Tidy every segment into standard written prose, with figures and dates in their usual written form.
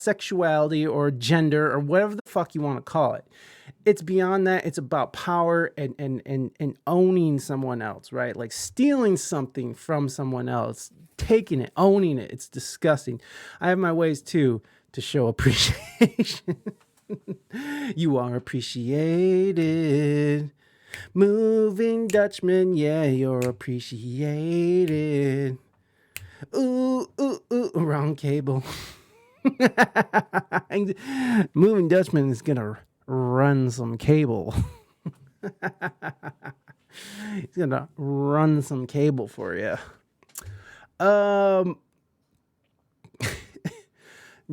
sexuality or gender or whatever the fuck you want to call it. It's beyond that. It's about power and owning someone else, right? Like stealing something from someone else, taking it, owning it. It's disgusting. I have my ways too to show appreciation. You are appreciated. Moving Dutchman, yeah, you're appreciated. Ooh, ooh, ooh, wrong cable. Moving Dutchman is gonna run some cable. He's gonna run some cable for you.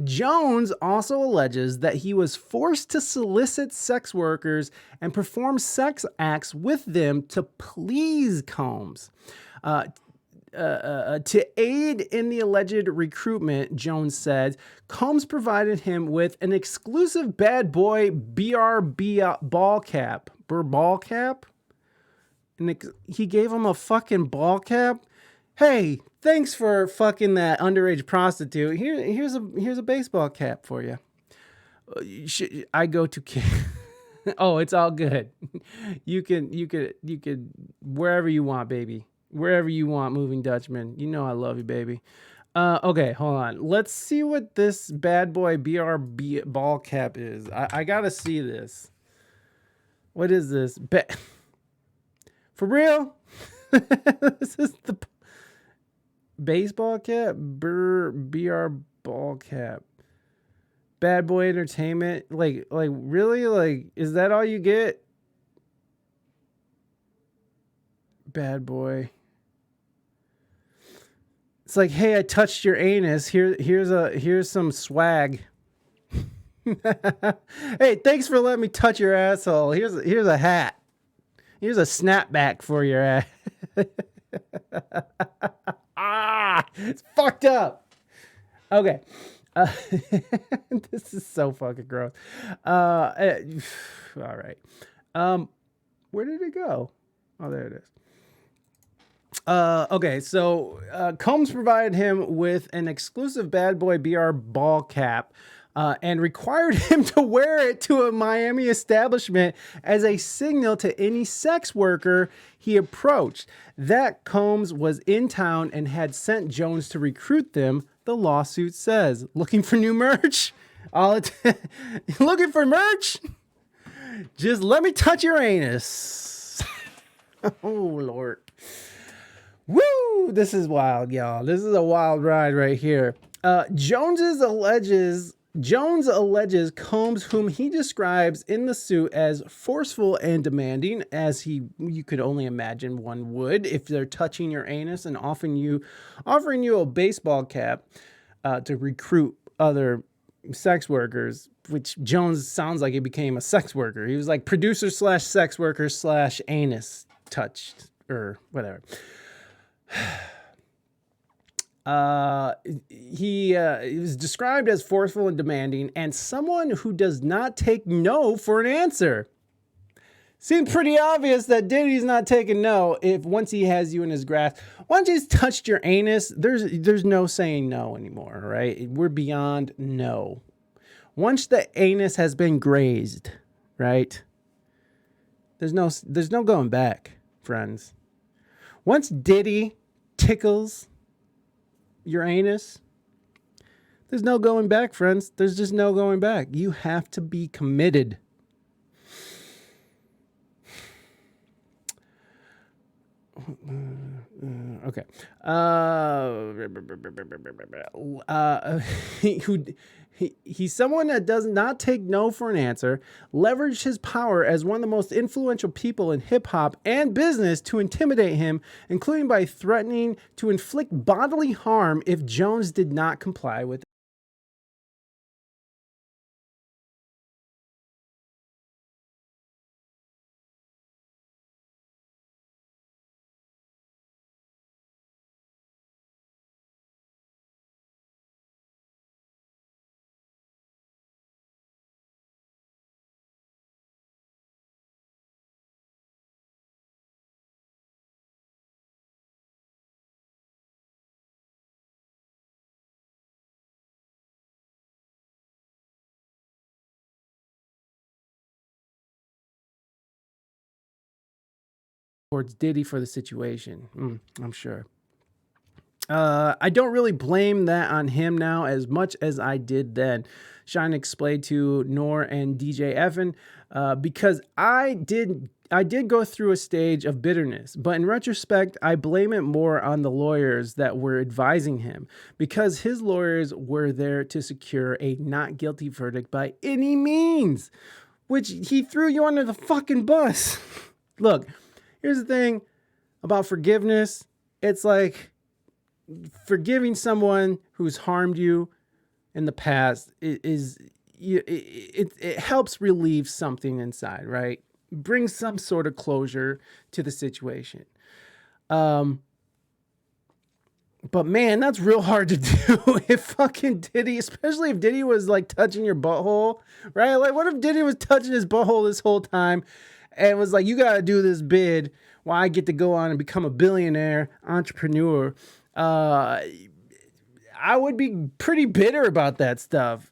Jones also alleges that he was forced to solicit sex workers and perform sex acts with them to please Combs. To aid in the alleged recruitment, Jones said, Combs provided him with an exclusive bad boy BRB ball cap. Ball cap? And he gave him a fucking ball cap? Hey, thanks for fucking that underage prostitute. Here's a baseball cap for you. I go to Oh, it's all good. You could wherever you want, baby. Wherever you want, Moving Dutchman. You know I love you, baby. Okay, hold on. Let's see what this bad boy BRB ball cap is. I gotta see this. What is this? For real? This is the baseball cap? BR ball cap. Bad Boy Entertainment. Like really? Like, is that all you get? Bad Boy. It's like, hey, I touched your anus. Here's some swag. Hey, thanks for letting me touch your asshole. Here's a hat. Here's a snapback for your ass. It's fucked up. Okay. This is so fucking gross. All right. Where did it go? Oh, there it is. Okay, so Combs provided him with an exclusive Bad Boy BR ball cap and required him to wear it to a Miami establishment as a signal to any sex worker he approached. That Combs was in town and had sent Jones to recruit them, the lawsuit says. Looking for new merch? Looking for merch? Just let me touch your anus. Oh, Lord. Woo! This is wild, y'all. This is a wild ride right here. Jones alleges Combs, whom he describes in the suit as forceful and demanding, as you could only imagine one would if they're touching your anus and offering you a baseball cap to recruit other sex workers, which Jones sounds like he became a sex worker. He was like producer / sex worker / anus touched or whatever. He was described as forceful and demanding and someone who does not take no for an answer. Seems pretty obvious that Diddy's not taking no if once he has you in his grasp. Once he's touched your anus, there's no saying no anymore, right? We're beyond no. Once the anus has been grazed, right? There's no going back, friends. Once Diddy tickles your anus, there's no going back, friends. There's just no going back. You have to be committed. Okay. He's someone that does not take no for an answer, leveraged his power as one of the most influential people in hip hop and business to intimidate him, including by threatening to inflict bodily harm if Jones did not comply with towards Diddy for the situation. I'm sure. I don't really blame that on him now as much as I did then. Shine explained to Nor and DJ Evan, because I did go through a stage of bitterness, but in retrospect, I blame it more on the lawyers that were advising him, because his lawyers were there to secure a not guilty verdict by any means, which he threw you under the fucking bus. Look, here's the thing about forgiveness. It's like forgiving someone who's harmed you in the past it helps relieve something inside, right? Brings some sort of closure to the situation. But man, that's real hard to do if fucking Diddy, especially if Diddy was like touching your butthole, right? Like, what if Diddy was touching his butthole this whole time and was like, you got to do this bid while I get to go on and become a billionaire entrepreneur? I would be pretty bitter about that stuff.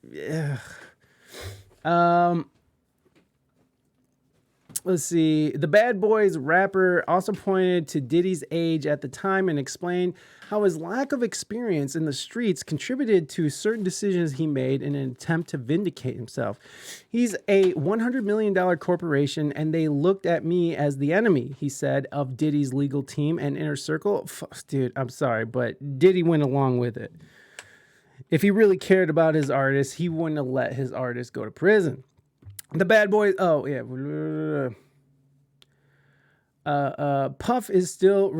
Let's see. The Bad Boys rapper also pointed to Diddy's age at the time and explained how his lack of experience in the streets contributed to certain decisions he made in an attempt to vindicate himself. He's a $100 million corporation, and they looked at me as the enemy, he said, of Diddy's legal team and inner circle. Dude, I'm sorry, but Diddy went along with it. If he really cared about his artists, he wouldn't have let his artists go to prison. The Bad Boys. Oh yeah. Puff is still.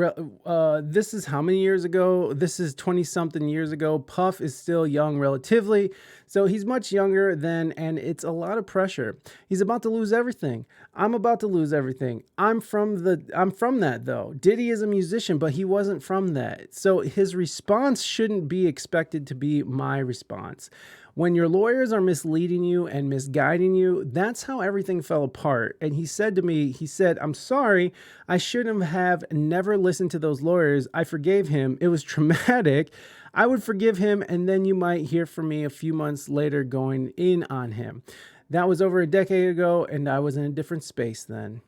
This is how many years ago? This is 20-something years ago. Puff is still young, relatively. So he's much younger than, and it's a lot of pressure. He's about to lose everything. I'm about to lose everything. I'm from that though. Diddy is a musician, but he wasn't from that. So his response shouldn't be expected to be my response. When your lawyers are misleading you and misguiding you, that's how everything fell apart. And he said to me, I'm sorry, I shouldn't have never listened to those lawyers. I forgave him. It was traumatic. I would forgive him, and then you might hear from me a few months later going in on him. That was over a decade ago, and I was in a different space then.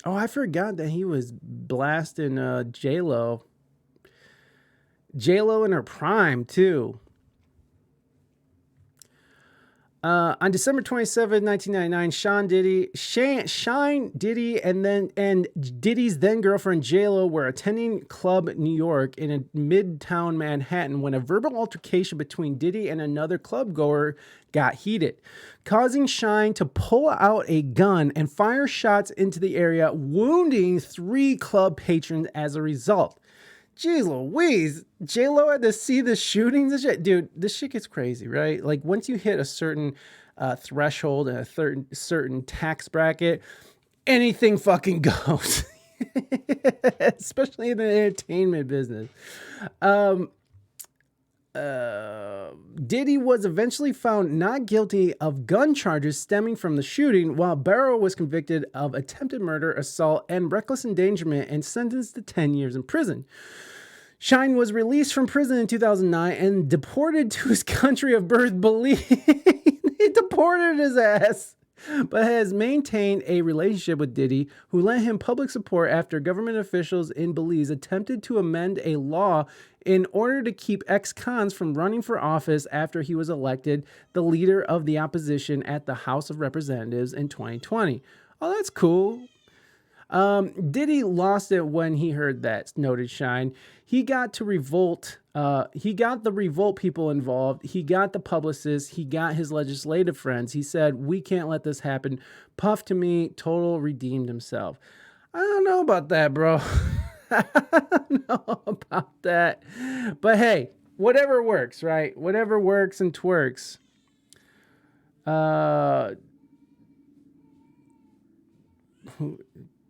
Oh, I forgot that he was blasting J-Lo. J-Lo in her prime, too. On December 27, 1999, Shine, Diddy, and Diddy's then girlfriend J-Lo were attending Club New York in a midtown Manhattan when a verbal altercation between Diddy and another club goer got heated, causing Shine to pull out a gun and fire shots into the area, wounding 3 club patrons as a result. Jeez Louise, J-Lo had to see the shootings and shit. Dude, this shit gets crazy, right? Like, once you hit a certain threshold and a certain tax bracket, anything fucking goes. Especially in the entertainment business. Diddy was eventually found not guilty of gun charges stemming from the shooting, while Barrow was convicted of attempted murder, assault, and reckless endangerment and sentenced to 10 years in prison. Shine was released from prison in 2009 and deported to his country of birth, Belize. They deported his ass, but has maintained a relationship with Diddy, who lent him public support after government officials in Belize attempted to amend a law in order to keep ex-cons from running for office after he was elected the leader of the opposition at the House of Representatives in 2020. Oh, that's cool. Diddy lost it when he heard that, noted Shine. He got to revolt. He got the revolt people involved. He got the publicists. He got his legislative friends. He said, we can't let this happen. Puff, to me, total redeemed himself. I don't know about that, bro. I don't know about that. But hey, whatever works, right? Whatever works and twerks.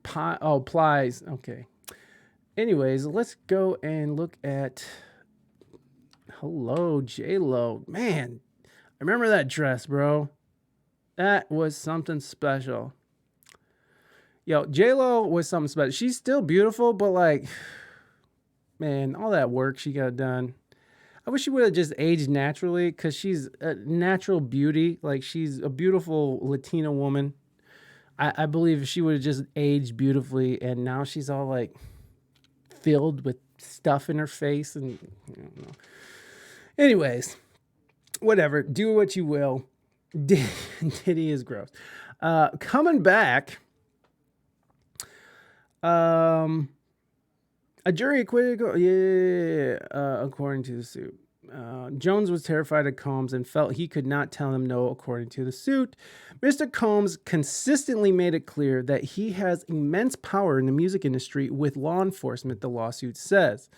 Plies. Okay. Anyways, let's go and look at Hello J-Lo. Man, I remember that dress, bro. That was something special. Yo, J-Lo was something special. She's still beautiful, but like, man, all that work she got done. I wish she would have just aged naturally, because she's a natural beauty. Like, she's a beautiful Latina woman. I believe she would have just aged beautifully, and now she's all like filled with stuff in her face, and I don't know. Anyways, whatever. Do what you will. Diddy is gross. Coming back, a jury acquitted. According to the suit. Jones was terrified of Combs and felt he could not tell him no, according to the suit. Mr. Combs consistently made it clear that he has immense power in the music industry with law enforcement, the lawsuit says.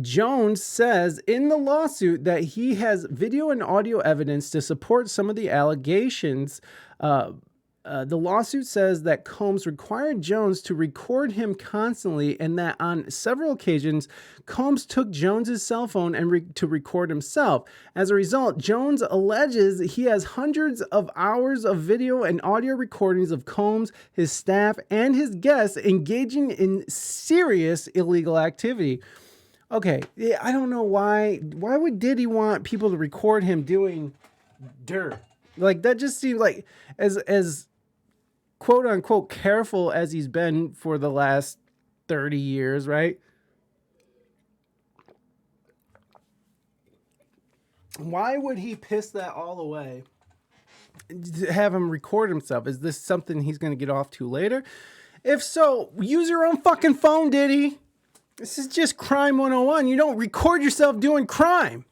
Jones says in the lawsuit that he has video and audio evidence to support some of the allegations. The lawsuit says that Combs required Jones to record him constantly, and that on several occasions, Combs took Jones's cell phone and to record himself. As a result, Jones alleges he has hundreds of hours of video and audio recordings of Combs, his staff, and his guests engaging in serious illegal activity. Okay, I don't know why. Why would Diddy want people to record him doing dirt? Like, that just seems like as quote unquote careful as he's been for the last 30 years, right? Why would he piss that all away? Have him record himself? Is this something he's going to get off to later? If so, use your own fucking phone, Diddy. This is just crime 101. You don't record yourself doing crime.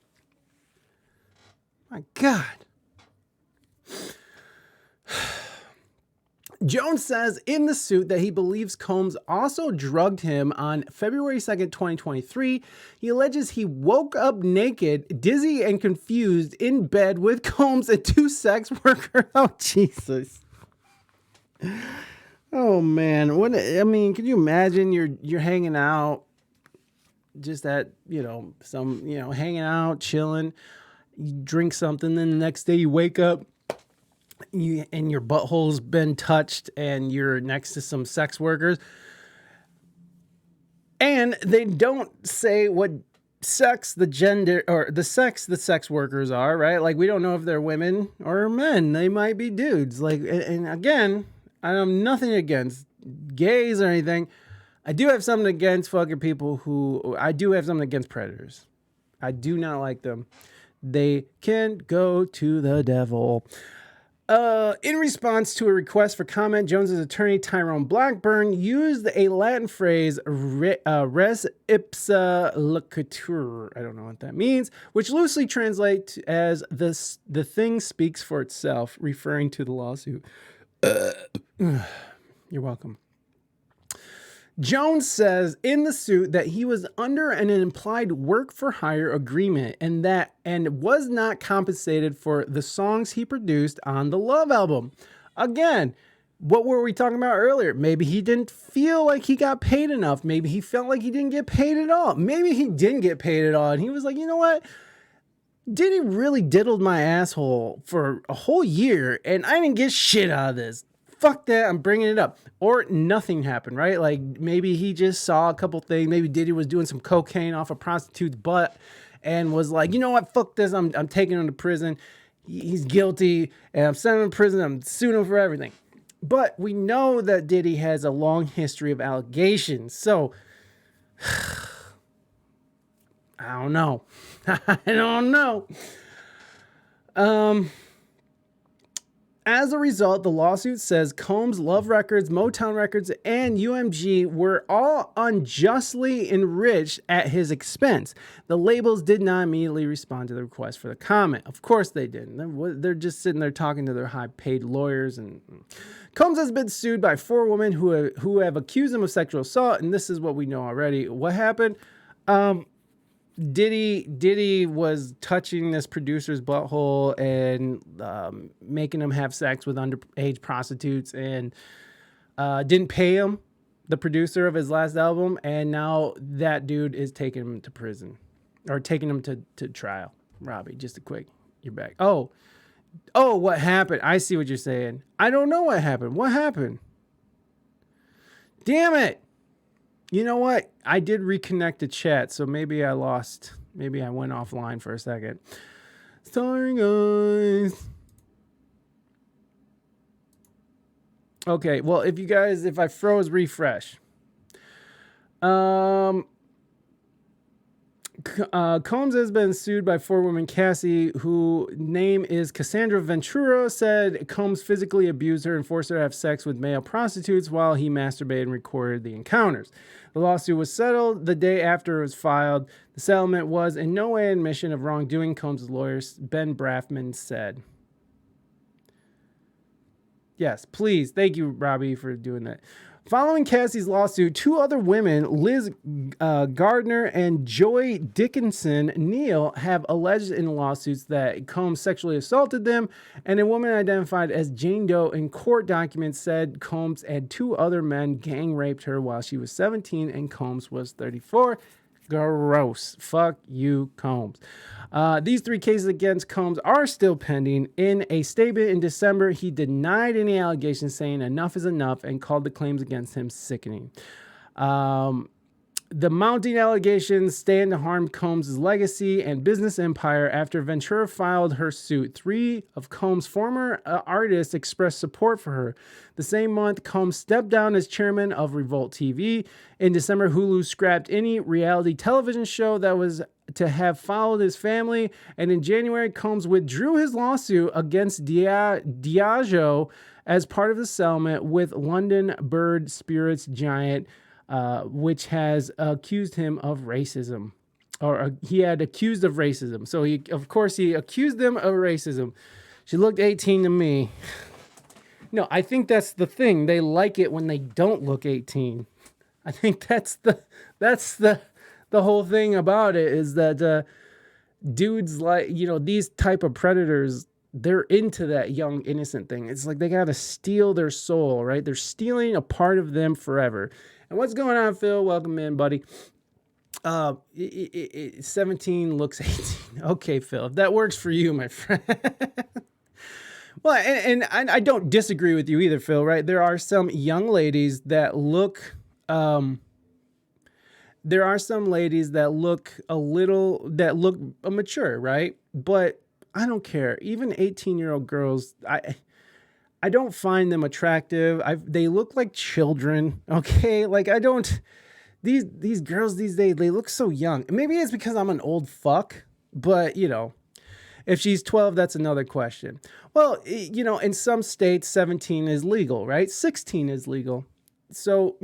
My God. Jones says in the suit that he believes Combs also drugged him on February 2nd, 2023. He alleges he woke up naked, dizzy, and confused in bed with Combs and two sex workers. Oh, Jesus. Oh, man. What, I mean, can you imagine you're hanging out just at, hanging out, chilling. You drink something, then the next day you wake up, and your butthole's been touched, and you're next to some sex workers, and they don't say what sex the gender or the sex the sex workers are, right? Like, we don't know if they're women or men. They might be dudes. Like, and again, I have nothing against gays or anything. I do have something against fucking people I do have something against predators. I do not like them. They can go to the devil. In response to a request for comment, Jones's attorney, Tyrone Blackburn, used a Latin phrase, res ipsa loquitur. I don't know what that means, which loosely translates as the thing speaks for itself, referring to the lawsuit. You're welcome. Jones says in the suit that he was under an implied work for hire agreement and was not compensated for the songs he produced on the Love album. Again, what were we talking about earlier? Maybe he didn't feel like he got paid enough. Maybe he felt like he didn't get paid at all. Maybe he didn't get paid at all. And he was like, you know what? Diddy really diddled my asshole for a whole year and I didn't get shit out of this. Fuck that, I'm bringing it up. Or nothing happened, right? Like, maybe he just saw a couple things. Maybe Diddy was doing some cocaine off a prostitute's butt and was like, you know what, fuck this, I'm taking him to prison. He's guilty, and I'm sending him to prison, I'm suing him for everything. But we know that Diddy has a long history of allegations, so I don't know. I don't know. As a result, the lawsuit says Combs, Love Records, Motown Records, and UMG were all unjustly enriched at his expense. The labels did not immediately respond to the request for the comment. Of course they didn't. They're just sitting there talking to their high-paid lawyers. And Combs has been sued by 4 women who have accused him of sexual assault, and this is what we know already. What happened? Diddy was touching this producer's butthole and making him have sex with underage prostitutes, and didn't pay him, the producer of his last album, and now that dude is taking him to prison, or taking him to trial. Robbie, just a quick, you're back. Oh, what happened? I see what you're saying. I don't know what happened. What happened? Damn it. You know what? I did reconnect the chat, so maybe I went offline for a second. Sorry, guys. Okay, well, if I froze, refresh. Um, Combs has been sued by four women. Cassie, who name is Cassandra Ventura, said Combs physically abused her and forced her to have sex with male prostitutes while he masturbated and recorded the encounters. The lawsuit was settled the day after it was filed. The settlement was in no way an admission of wrongdoing, Combs' lawyer, Ben Brafman, said. Yes, please. Thank you, Robbie, for doing that. Following Cassie's lawsuit, two other women, Liz Gardner and Joy Dickinson Neal, have alleged in lawsuits that Combs sexually assaulted them, and a woman identified as Jane Doe in court documents said Combs and two other men gang raped her while she was 17 and Combs was 34. Gross. Fuck you, Combs. These three cases against Combs are still pending. In a statement in December, he denied any allegations, saying enough is enough, and called the claims against him sickening. The mounting allegations stand to harm Combs' legacy and business empire. After Ventura filed her suit, three of Combs' former artists expressed support for her. The same month, Combs stepped down as chairman of Revolt TV. In December, Hulu scrapped any reality television show that was to have followed his family. And in January, Combs withdrew his lawsuit against Diageo as part of the settlement with London bird spirits giant, which has accused him of racism, or he had accused of racism. So he accused them of racism. She looked 18 to me. No, I think that's the thing. They like it when they don't look 18. I think that's the whole thing about it, is that dudes like, these type of predators, they're into that young innocent thing. It's like they got to steal their soul, right? They're stealing a part of them forever. And what's going on, Phil? Welcome in, buddy. 17 looks 18. Okay, Phil, if that works for you, my friend. Well, and I don't disagree with you either, Phil, right? There are some young ladies that look, mature, right? But I don't care. Even 18-year-old girls, I don't find them attractive. They look like children. Okay. Like these girls these days, they look so young. Maybe it's because I'm an old fuck, but if she's 12, that's another question. Well, in some states, 17 is legal, right? 16 is legal. So,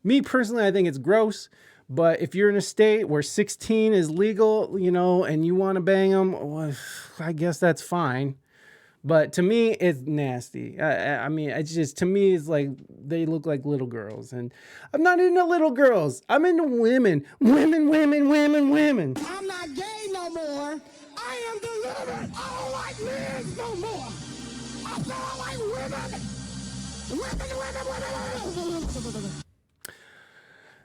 me personally, I think it's gross. But if you're in a state where 16 is legal, and you want to bang them, well, I guess that's fine. But to me, it's nasty. I mean, it's just, to me, it's like they look like little girls. And I'm not into little girls. I'm into women. Women. I'm not gay no more. I am delivered. I don't like men no more. I said I like women.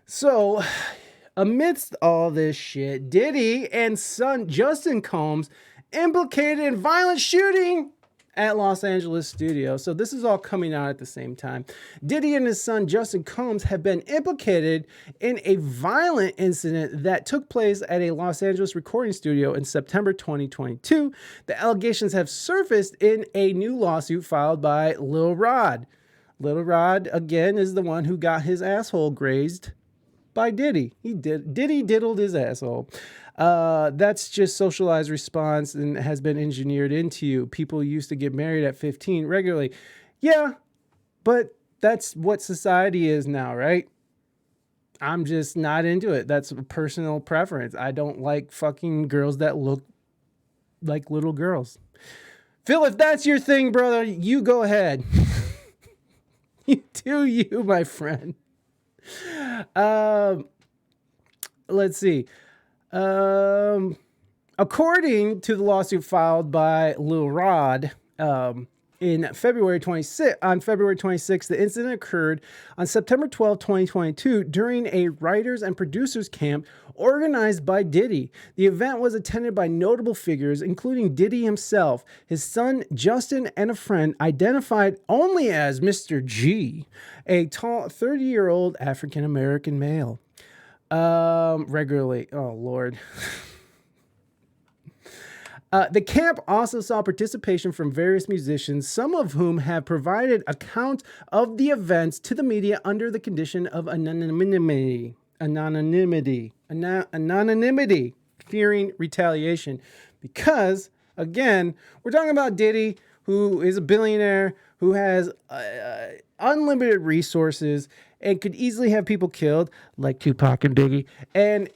So, amidst all this shit, Diddy and son Justin Combs implicated in violent shooting at Los Angeles studio. So this is all coming out at the same time. Diddy and his son Justin Combs have been implicated in a violent incident that took place at a Los Angeles recording studio in September 2022. The allegations have surfaced in a new lawsuit filed by Lil Rod. Lil Rod, again, is the one who got his asshole grazed by Diddy. Diddy diddled his asshole. That's just socialized response and has been engineered into you. People used to get married at 15 regularly. Yeah, but that's what society is now, right? I'm just not into it. That's a personal preference. I don't like fucking girls that look like little girls. Phil, if that's your thing, brother, you go ahead. You do you, my friend. Let's see. According to the lawsuit filed by Lil Rod, on February 26, the incident occurred on September 12, 2022, during a writers and producers camp organized by Diddy. The event was attended by notable figures, including Diddy himself, his son Justin, and a friend identified only as Mr. G, a tall 30-year-old African-American male. Regularly. Oh, Lord. The camp also saw participation from various musicians, some of whom have provided account of the events to the media under the condition of anonymity, fearing retaliation. Because, again, we're talking about Diddy, who is a billionaire, who has unlimited resources and could easily have people killed, like Tupac and Biggie. And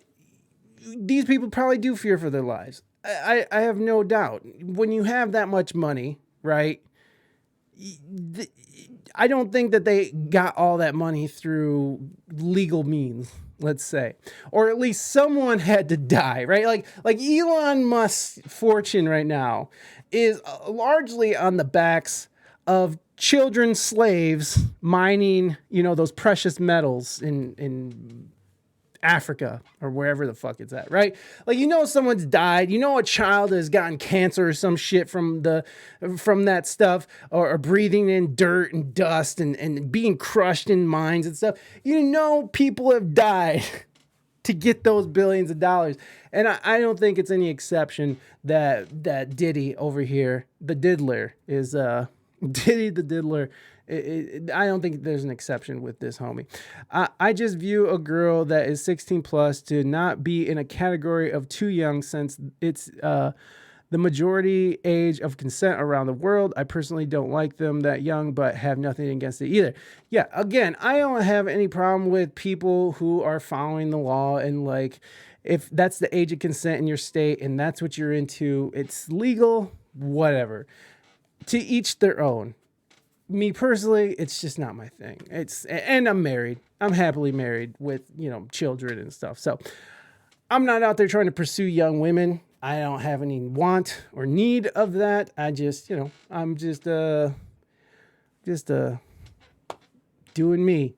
these people probably do fear for their lives. I have no doubt. When you have that much money, right? I don't think that they got all that money through legal means, let's say, or at least someone had to die, right? Like Elon Musk's fortune right now is largely on the backs of children slaves mining, those precious metals in Africa or wherever the fuck it's at, right? Like, someone's died, a child has gotten cancer or some shit from that stuff, or breathing in dirt and dust and being crushed in mines and stuff. People have died to get those billions of dollars. And I don't think it's any exception that Diddy over here, the diddler, is Diddy the diddler. I don't think there's an exception with this homie. I just view a girl that is 16 plus to not be in a category of too young, since it's the majority age of consent around the world. I personally don't like them that young, but have nothing against it either. Yeah, again, I don't have any problem with people who are following the law, and like, if that's the age of consent in your state and that's what you're into, it's legal, whatever. To each their own. Me personally, it's just not my thing. And I'm married. I'm happily married with, children and stuff. So I'm not out there trying to pursue young women. I don't have any want or need of that. I just, I'm just doing me.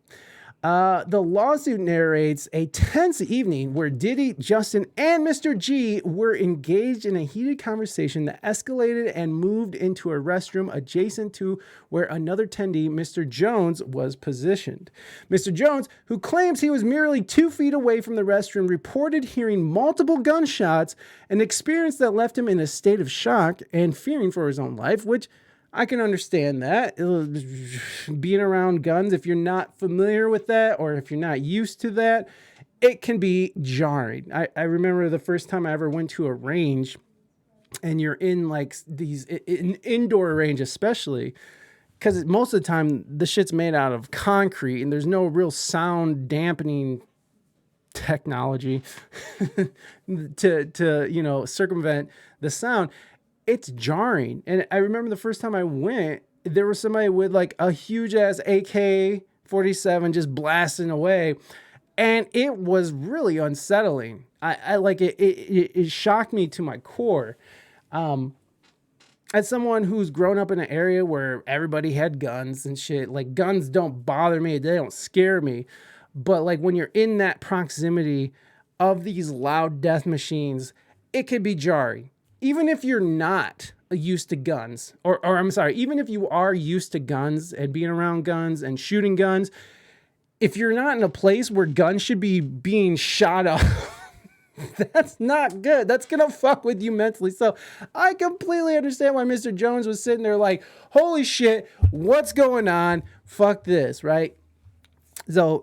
The lawsuit narrates a tense evening where Diddy, Justin, and Mr. G were engaged in a heated conversation that escalated and moved into a restroom adjacent to where another attendee, Mr. Jones, was positioned. Mr. Jones, who claims he was merely 2 feet away from the restroom, reported hearing multiple gunshots, an experience that left him in a state of shock and fearing for his own life, which I can understand that. Being around guns, if you're not familiar with that or if you're not used to that, it can be jarring. I remember the first time I ever went to a range, and you're in like these an indoor range, especially because most of the time the shit's made out of concrete and there's no real sound dampening technology to circumvent the sound. It's jarring. And I remember the first time I went, there was somebody with like a huge ass AK-47 just blasting away. And it was really unsettling. I like it. It shocked me to my core. As someone who's grown up in an area where everybody had guns and shit, like, guns don't bother me. They don't scare me. But like, when you're in that proximity of these loud death machines, it could be jarring. Even if you're not used to guns, or I'm sorry, even if you are used to guns and being around guns and shooting guns, if you're not in a place where guns should be being shot up, that's not good. That's going to fuck with you mentally. So I completely understand why Mr. Jones was sitting there like, holy shit, what's going on? Fuck this, right? So,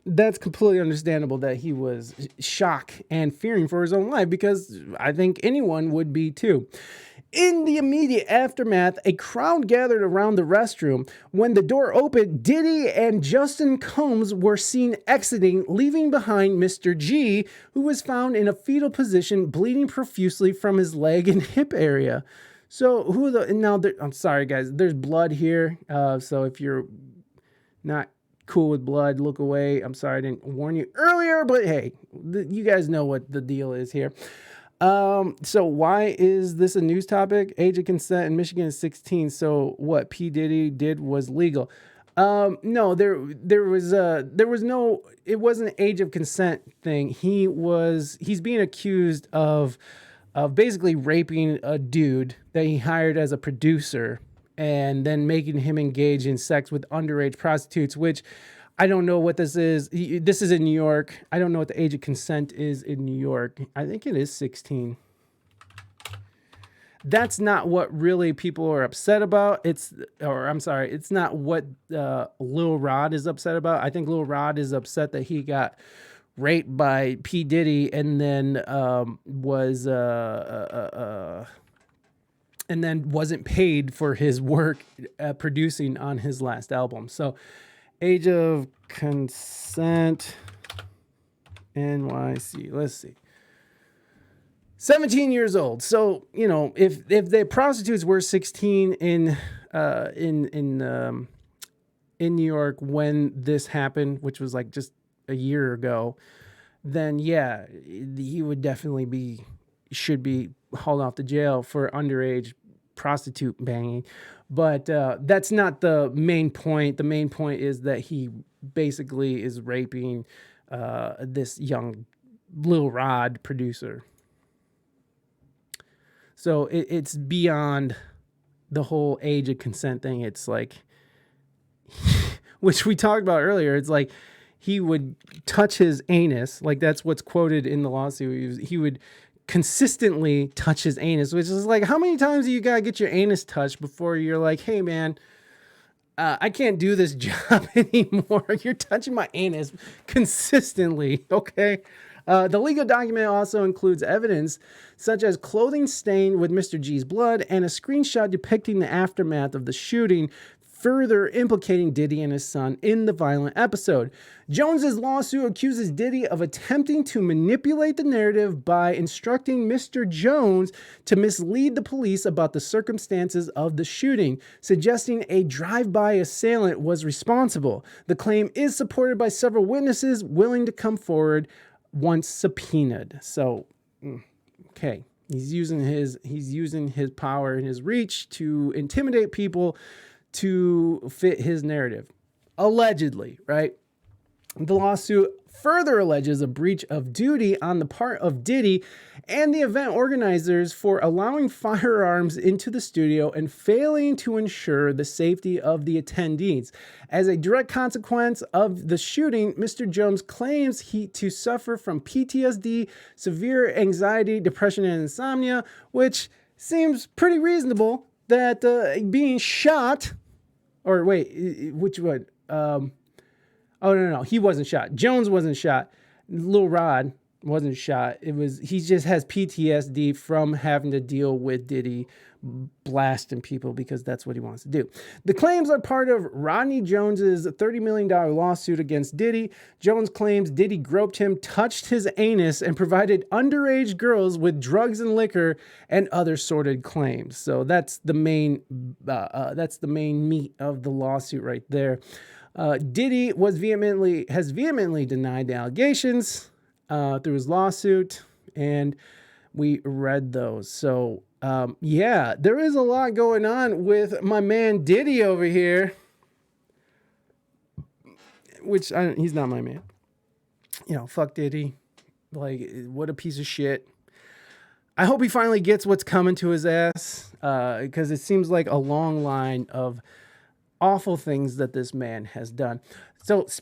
that's completely understandable that he was shocked and fearing for his own life, because I think anyone would be too. In the immediate aftermath, a crowd gathered around the restroom. When the door opened, Diddy and Justin Combs were seen exiting, leaving behind Mr. G, who was found in a fetal position, bleeding profusely from his leg and hip area. So I'm sorry guys, there's blood here. So if you're not cool with blood, look away. I'm sorry I didn't warn you earlier, but hey, you guys know what the deal is here. So why is this a news topic? Age of consent in Michigan is 16. So what P. Diddy did was legal. No, there was no, it wasn't an age of consent thing. He's being accused of basically raping a dude that he hired as a producer, and then making him engage in sex with underage prostitutes, which I don't know what this is. This is in New York. I don't know what the age of consent is in New York. I think it is 16. that's not what really people are upset about. It's not what Lil Rod is upset about. I think Lil Rod is upset that he got raped by P. Diddy and then and then wasn't paid for his work producing on his last album. So, Age of Consent, NYC. Let's see. 17 years old. So, you know, if the prostitutes were 16 in New York when this happened, which was like just a year ago, then yeah, he would definitely should be hauled off to jail for underage prostitute banging. But that's not the main point. The main point is that he basically is raping this young Lil Rod producer. So it's beyond the whole age of consent thing. It's like, which we talked about earlier. It's like he would touch his anus. Like that's what's quoted in the lawsuit. He would consistently touch his anus, which is like, how many times do you gotta get your anus touched before you're like, hey man, I can't do this job anymore. You're touching my anus consistently. Okay. The legal document also includes evidence such as clothing stained with Mr. G's blood and a screenshot depicting the aftermath of the shooting, further implicating Diddy and his son in the violent episode. Jones's lawsuit accuses Diddy of attempting to manipulate the narrative by instructing Mr. Jones to mislead the police about the circumstances of the shooting, suggesting a drive-by assailant was responsible. The claim is supported by several witnesses willing to come forward once subpoenaed. So, okay, he's using his power and his reach to intimidate people to fit his narrative. Allegedly, right? The lawsuit further alleges a breach of duty on the part of Diddy and the event organizers for allowing firearms into the studio and failing to ensure the safety of the attendees. As a direct consequence of the shooting, Mr. Jones claims to suffer from PTSD, severe anxiety, depression, and insomnia, which seems pretty reasonable that being shot, or wait, which one? Oh, no, he wasn't shot. Jones wasn't shot. Lil Rod wasn't shot. He just has PTSD from having to deal with Diddy blasting people because that's what he wants to do. The claims are part of Rodney Jones's $30 million lawsuit against Diddy. Jones claims Diddy groped him, touched his anus, and provided underage girls with drugs and liquor and other sordid claims. So that's the main meat of the lawsuit right there. Diddy has vehemently denied the allegations through his lawsuit, and we read those. So, yeah, there is a lot going on with my man Diddy over here, which he's not my man. You know, fuck Diddy. Like, what a piece of shit. I hope he finally gets what's coming to his ass, because it seems like a long line of awful things that this man has done. So